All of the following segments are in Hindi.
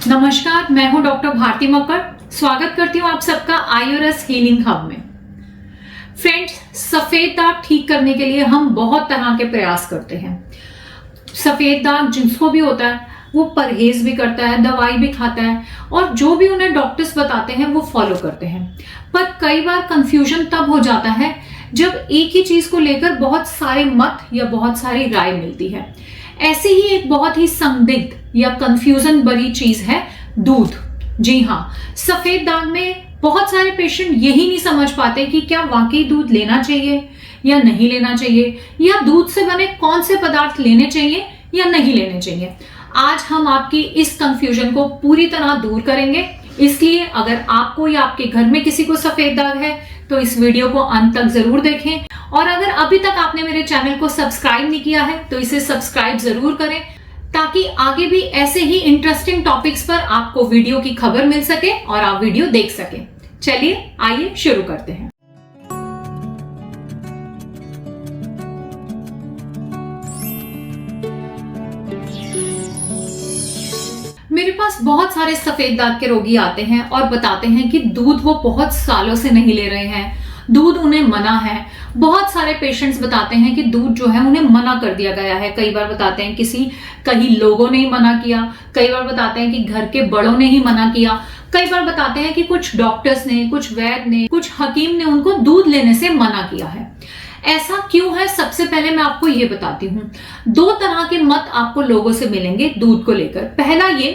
नमस्कार, मैं हूं डॉक्टर भारती मक्कड़। स्वागत करती हूं आप सबका आयुर्वेद हीलिंग हब में। फ्रेंड्स, सफेद दाग ठीक करने के लिए हम बहुत तरह के प्रयास करते हैं। सफेद दाग जिसको भी होता है वो परहेज भी करता है, दवाई भी खाता है और जो भी उन्हें डॉक्टर्स बताते हैं वो फॉलो करते हैं। पर कई बार कंफ्यूजन तब हो जाता है जब एक ही चीज को लेकर बहुत सारे मत या बहुत सारी राय मिलती है। ऐसी ही एक बहुत ही संदिग्ध या कंफ्यूजन भरी चीज है दूध। जी हाँ, सफेद दाग में बहुत सारे पेशेंट यही नहीं समझ पाते कि क्या वाकई दूध लेना चाहिए या नहीं लेना चाहिए, या दूध से बने कौन से पदार्थ लेने चाहिए या नहीं लेने चाहिए। आज हम आपकी इस कंफ्यूजन को पूरी तरह दूर करेंगे। इसलिए अगर आपको या आपके घर में किसी को सफेद दाग है तो इस वीडियो को अंत तक जरूर देखें, और अगर अभी तक आपने मेरे चैनल को सब्सक्राइब नहीं किया है तो इसे सब्सक्राइब जरूर करें, ताकि आगे भी ऐसे ही इंटरेस्टिंग टॉपिक्स पर आपको वीडियो की खबर मिल सके और आप वीडियो देख सकें। चलिए आइए शुरू करते हैं। मेरे पास बहुत सारे सफेद दाग के रोगी आते हैं और बताते हैं कि दूध वो बहुत सालों से नहीं ले रहे हैं, दूध उन्हें मना है। बहुत सारे पेशेंट्स बताते हैं कि दूध जो है उन्हें मना कर दिया गया है। कई बार बताते हैं कई लोगों ने ही मना किया, कई बार बताते हैं कि घर के बड़ों ने ही मना किया, कई बार बताते हैं कि कुछ डॉक्टर्स ने, कुछ वैद्य ने, कुछ हकीम ने उनको दूध लेने से मना किया है। ऐसा क्यों है? सबसे पहले मैं आपको ये बताती हूँ। दो तरह के मत आपको लोगों से मिलेंगे दूध को लेकर। पहला ये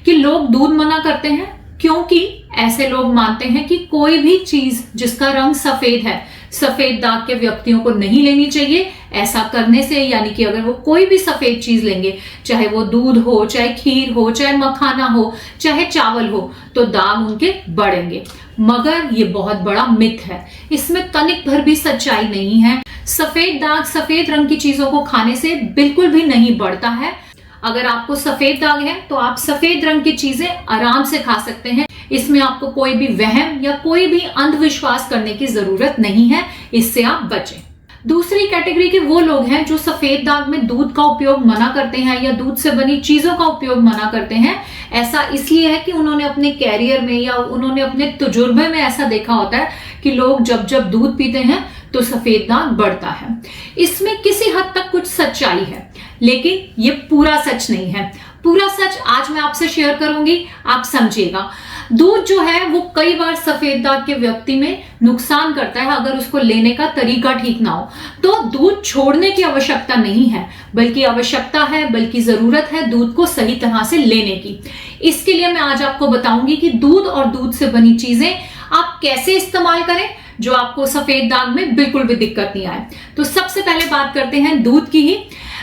कि लोग दूध मना करते हैं क्योंकि ऐसे लोग मानते हैं कि कोई भी चीज जिसका रंग सफेद है, सफेद दाग के व्यक्तियों को नहीं लेनी चाहिए। ऐसा करने से, यानी कि अगर वो कोई भी सफेद चीज लेंगे, चाहे वो दूध हो, चाहे खीर हो, चाहे मखाना हो, चाहे चावल हो, तो दाग उनके बढ़ेंगे। मगर ये बहुत बड़ा मिथ है, इसमें तनिक भर भी सच्चाई नहीं है। सफेद दाग सफेद रंग की चीजों को खाने से बिल्कुल भी नहीं बढ़ता है। अगर आपको सफेद दाग है तो आप सफेद रंग की चीजें आराम से खा सकते हैं। इसमें आपको कोई भी वहम या कोई भी अंधविश्वास करने की जरूरत नहीं है, इससे आप बचें। दूसरी कैटेगरी के वो लोग हैं जो सफेद दाग में दूध का उपयोग मना करते हैं या दूध से बनी चीजों का उपयोग मना करते हैं। ऐसा इसलिए है कि उन्होंने अपने कैरियर में या उन्होंने अपने तजुर्बे में ऐसा देखा होता है कि लोग जब दूध पीते हैं तो सफेद दाग बढ़ता है। इसमें किसी हद तक कुछ सच्चाई है, लेकिन ये पूरा सच नहीं है। पूरा सच आज मैं आपसे शेयर करूंगी, आप समझिएगा। दूध जो है वो कई बार सफेद दाग के व्यक्ति में नुकसान करता है अगर उसको लेने का तरीका ठीक ना हो। तो दूध छोड़ने की आवश्यकता नहीं है, बल्कि आवश्यकता है, बल्कि जरूरत है दूध को सही तरह से लेने की। इसके लिए मैं आज आपको बताऊंगी कि दूध और दूध से बनी चीजें आप कैसे इस्तेमाल करें जो आपको सफेद दाग में बिल्कुल भी दिक्कत नहीं आए। तो सबसे पहले बात करते हैं दूध की ही।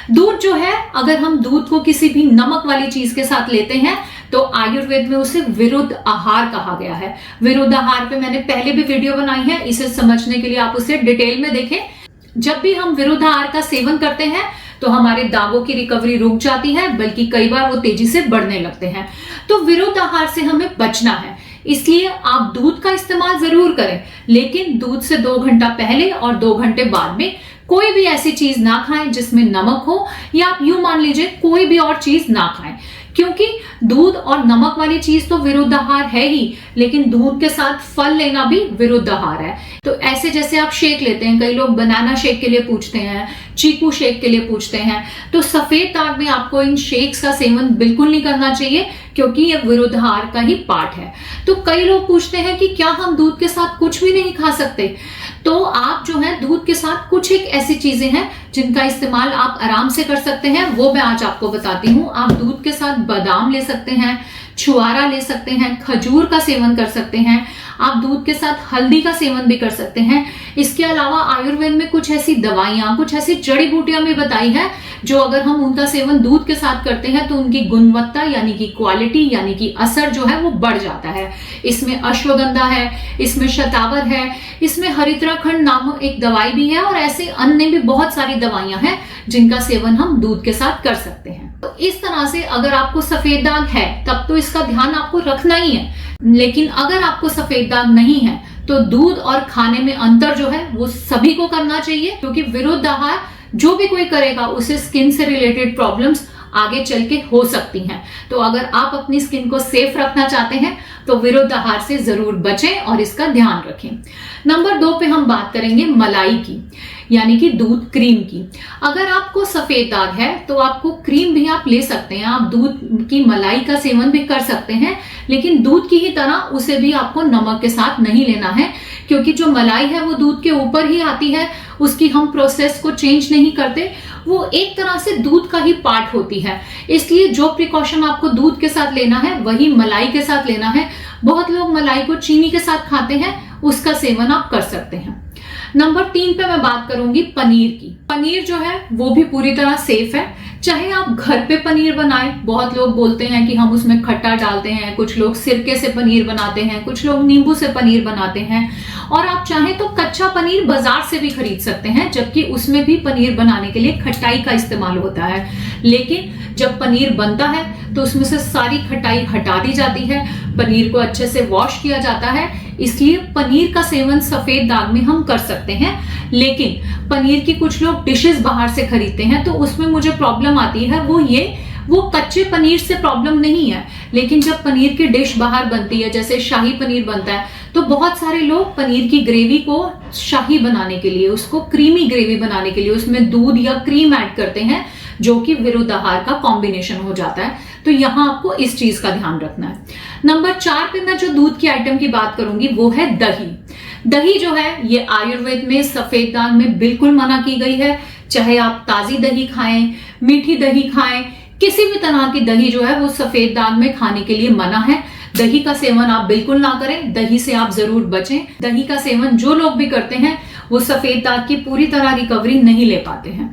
दूध जो है, अगर हम दूध को किसी भी नमक वाली चीज के साथ लेते हैं तो आयुर्वेद में उसे विरुद्ध आहार कहा गया है। विरुद्ध आहार पे मैंने पहले भी वीडियो बनाई है, इसे समझने के लिए आप उसे डिटेल में देखें। जब भी हम विरुद्ध आहार का सेवन करते हैं तो हमारे दागों की रिकवरी रुक जाती है, बल्कि कई बार वो तेजी से बढ़ने लगते हैं। तो विरुद्ध आहार से हमें बचना है, इसलिए आप दूध का इस्तेमाल जरूर करें, लेकिन दूध से 2 घंटा पहले और 2 घंटे बाद में कोई भी ऐसी चीज ना खाएं जिसमें नमक हो, या आप यूं मान लीजिए कोई भी और चीज ना खाएं, क्योंकि दूध और नमक वाली चीज तो विरुद्ध आहार है ही, लेकिन दूध के साथ फल लेना भी विरुद्ध आहार है। तो ऐसे जैसे आप शेक लेते हैं, कई लोग बनाना शेक के लिए पूछते हैं, चीकू शेक के लिए पूछते हैं, तो सफेद दाग में आपको इन शेक्स का सेवन बिल्कुल नहीं करना चाहिए, क्योंकि ये विरुद्ध आहार का ही पार्ट है। तो कई लोग पूछते हैं कि क्या हम दूध के साथ कुछ भी नहीं खा सकते? तो आप जो है दूध के साथ कुछ एक ऐसी चीजें हैं जिनका इस्तेमाल आप आराम से कर सकते हैं, वो मैं आज आपको बताती हूँ। आप दूध के साथ बादाम ले सकते हैं, छुआरा ले सकते हैं, खजूर का सेवन कर सकते हैं, आप दूध के साथ हल्दी का सेवन भी कर सकते हैं। इसके अलावा आयुर्वेद में कुछ ऐसी दवाइयां, कुछ ऐसी जड़ी बूटियां भी बताई है जो अगर हम उनका सेवन दूध के साथ करते हैं तो उनकी गुणवत्ता यानी कि क्वालिटी यानी कि असर जो है वो बढ़ जाता है। इसमें अश्वगंधा है, इसमें शतावर है, इसमें हरिद्राखंड नामक एक दवाई भी है, और ऐसे अन्य भी बहुत सारी दवाइयां हैं जिनका सेवन हम दूध के साथ कर सकते हैं। तो इस तरह से अगर आपको सफेद दाग है तब तो इसका ध्यान आपको रखना ही है, लेकिन अगर आपको सफेद दाग नहीं है तो दूध और खाने में अंतर जो है वो सभी को करना चाहिए, क्योंकि विरुद्ध आहार जो भी कोई करेगा उसे स्किन से रिलेटेड प्रॉब्लम्स आगे चल के हो सकती हैं। तो अगर आप अपनी स्किन को सेफ रखना चाहते हैं तो विरुद्ध आहार से जरूर बचें और इसका ध्यान रखें। नंबर 2 पे हम बात करेंगे मलाई की, यानी कि दूध क्रीम की। अगर आपको सफेद दाग है तो आपको क्रीम भी आप ले सकते हैं, आप दूध की मलाई का सेवन भी कर सकते हैं, लेकिन दूध की ही तरह उसे भी आपको नमक के साथ नहीं लेना है, क्योंकि जो मलाई है वो दूध के ऊपर ही आती है, उसकी हम प्रोसेस को चेंज नहीं करते, वो एक तरह से दूध का ही पार्ट होती है। इसलिए जो प्रिकॉशन आपको दूध के साथ लेना है वही मलाई के साथ लेना है। बहुत लोग मलाई को चीनी के साथ खाते हैं, उसका सेवन आप कर सकते हैं। नंबर 3 पे मैं बात करूंगी पनीर की। पनीर जो है वो भी पूरी तरह सेफ है, चाहे आप घर पे पनीर बनाएं। बहुत लोग बोलते हैं कि हम उसमें खट्टा डालते हैं, कुछ लोग सिरके से पनीर बनाते हैं, कुछ लोग नींबू से पनीर बनाते हैं, और आप चाहें तो कच्चा पनीर बाजार से भी खरीद सकते हैं, जबकि उसमें भी पनीर बनाने के लिए खटाई का इस्तेमाल होता है। लेकिन जब पनीर बनता है तो उसमें से सारी खटाई हटा दी जाती है, पनीर को अच्छे से वॉश किया जाता है, इसलिए पनीर का सेवन सफेद दाग में हम कर सकते हैं। लेकिन पनीर की कुछ लोग डिशेस बाहर से खरीदते हैं तो उसमें मुझे प्रॉब्लम आती है, वो कच्चे पनीर से प्रॉब्लम नहीं है, लेकिन जब पनीर की डिश बाहर बनती है, जैसे शाही पनीर बनता है, तो बहुत सारे लोग पनीर की ग्रेवी को शाही बनाने के लिए, उसको क्रीमी ग्रेवी बनाने के लिए उसमें दूध या क्रीम ऐड करते हैं, जो कि विरुद्ध आहार का कॉम्बिनेशन हो जाता है। तो यहां आपको इस चीज का ध्यान रखना है। नंबर 4 पे मैं जो दूध की आइटम की बात करूंगी वो है दही। दही जो है ये आयुर्वेद में सफेद दाग में बिल्कुल मना की गई है। चाहे आप ताजी दही खाएं, मीठी दही खाएं, किसी भी तरह की दही जो है वो सफेद दाग में खाने के लिए मना है। दही का सेवन आप बिल्कुल ना करें, दही से आप जरूर बचें। दही का सेवन जो लोग भी करते हैं वो सफेद दाग की पूरी तरह रिकवरी नहीं ले पाते हैं।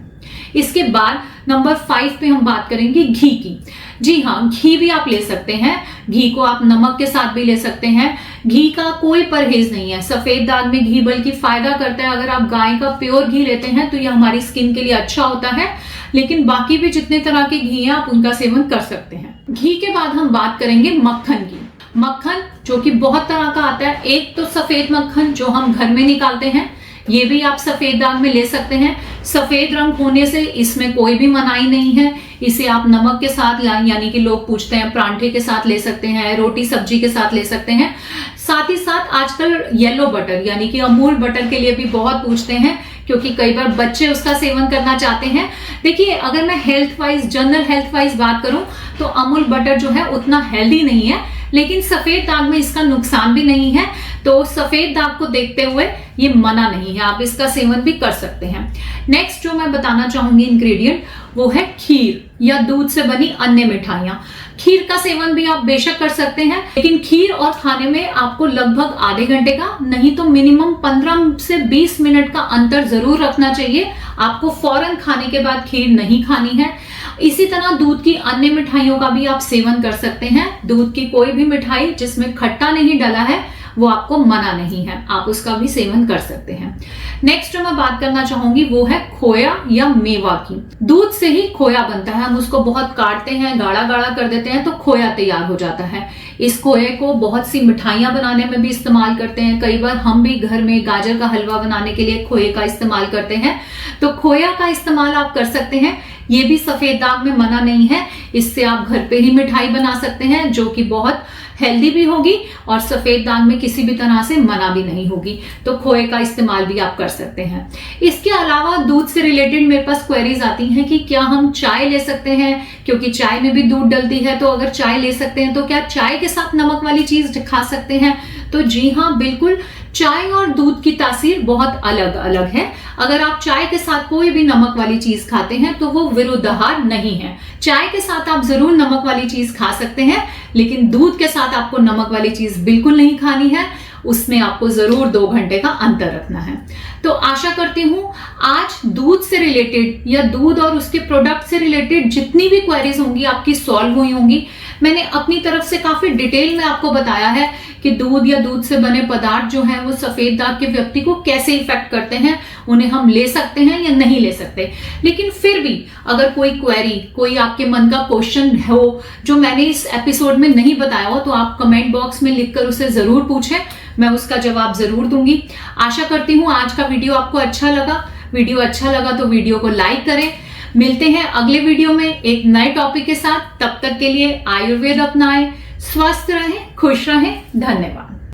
इसके बाद नंबर 5 पे हम बात करेंगे घी की। जी हाँ, घी भी आप ले सकते हैं, घी को आप नमक के साथ भी ले सकते हैं। घी का कोई परहेज नहीं है सफेद दाग में, घी बल्कि फायदा करता है। अगर आप गाय का प्योर घी लेते हैं तो यह हमारी स्किन के लिए अच्छा होता है, लेकिन बाकी भी जितने तरह के घी हैं आप उनका सेवन कर सकते हैं। घी के बाद हम बात करेंगे मक्खन की। मक्खन जो कि बहुत तरह का आता है, एक तो सफेद मक्खन जो हम घर में निकालते हैं, ये भी आप सफेद दाग में ले सकते हैं। सफेद रंग होने से इसमें कोई भी मनाही नहीं है, इसे आप नमक के साथ, यानी कि लोग पूछते हैं परांठे के साथ ले सकते हैं, रोटी सब्जी के साथ ले सकते हैं। साथ ही साथ आजकल येलो बटर यानी कि अमूल बटर के लिए भी बहुत पूछते हैं, क्योंकि कई बार बच्चे उसका सेवन करना चाहते हैं। देखिए, अगर मैं health wise, general health wise बात करूं तो अमूल बटर जो है उतना हेल्दी नहीं है, लेकिन सफेद दाग में इसका नुकसान भी नहीं है, तो सफेद दाग को देखते हुए ये मना नहीं है, आप इसका सेवन भी कर सकते हैं। नेक्स्ट जो मैं बताना चाहूंगी इंग्रेडिएंट वो है खीर या दूध से बनी अन्य मिठाइयां। खीर का सेवन भी आप बेशक कर सकते हैं, लेकिन खीर और खाने में आपको लगभग आधे घंटे का, नहीं तो मिनिमम 15 से 20 मिनट का अंतर जरूर रखना चाहिए। आपको फौरन खाने के बाद खीर नहीं खानी है। इसी तरह दूध की अन्य मिठाइयों का भी आप सेवन कर सकते हैं। दूध की कोई भी मिठाई जिसमें खट्टा नहीं डला है वो आपको मना नहीं है, आप उसका भी सेवन कर सकते हैं। नेक्स्ट जो मैं बात करना चाहूंगी वो है खोया या मेवा की। दूध से ही खोया बनता है, हम उसको बहुत काटते हैं, गाढ़ा गाढ़ा कर देते हैं तो खोया तैयार हो जाता है। इस खोए को बहुत सी मिठाइयां बनाने में भी इस्तेमाल करते हैं। कई बार हम भी घर में गाजर का हलवा बनाने के लिए खोए का इस्तेमाल करते हैं, तो खोया का इस्तेमाल आप कर सकते हैं। ये भी सफेद दाग में मना नहीं है, इससे आप घर पे ही मिठाई बना सकते हैं जो कि बहुत हेल्दी भी होगी और सफेद दाग में किसी भी तरह से मना भी नहीं होगी, तो खोए का इस्तेमाल भी आप कर सकते हैं। इसके अलावा दूध से रिलेटेड मेरे पास क्वेरीज आती हैं कि क्या हम चाय ले सकते हैं, क्योंकि चाय में भी दूध डलती है, तो अगर चाय ले सकते हैं तो क्या चाय के साथ नमक वाली चीज खा सकते हैं? तो जी हाँ, बिल्कुल, चाय और दूध की तासीर बहुत अलग अलग है। अगर आप चाय के साथ कोई भी नमक वाली चीज खाते हैं तो वो विरुद्ध आहार नहीं है। चाय के साथ आप जरूर नमक वाली चीज खा सकते हैं, लेकिन दूध के साथ आपको नमक वाली चीज बिल्कुल नहीं खानी है, उसमें आपको जरूर 2 घंटे का अंतर रखना है। तो आशा करती हूं आज दूध से रिलेटेड या दूध और उसके प्रोडक्ट से रिलेटेड जितनी भी क्वेरीज होंगी आपकी सॉल्व हुई होंगी। मैंने अपनी तरफ से काफी डिटेल में आपको बताया है कि दूध या दूध से बने पदार्थ जो हैं वो सफेद दाग के व्यक्ति को कैसे इफेक्ट करते हैं, उन्हें हम ले सकते हैं या नहीं ले सकते। लेकिन फिर भी अगर कोई क्वेरी, कोई आपके मन का क्वेश्चन हो जो मैंने इस एपिसोड में नहीं बताया हो, तो आप कमेंट बॉक्स में लिखकर उसे जरूर पूछें, मैं उसका जवाब जरूर दूंगी। आशा करती हूँ आज का वीडियो आपको अच्छा लगा। वीडियो अच्छा लगा तो वीडियो को लाइक करें, मिलते हैं अगले वीडियो में एक नए टॉपिक के साथ। तब तक के लिए आयुर्वेद अपनाएं, स्वस्थ रहें, खुश रहें। धन्यवाद।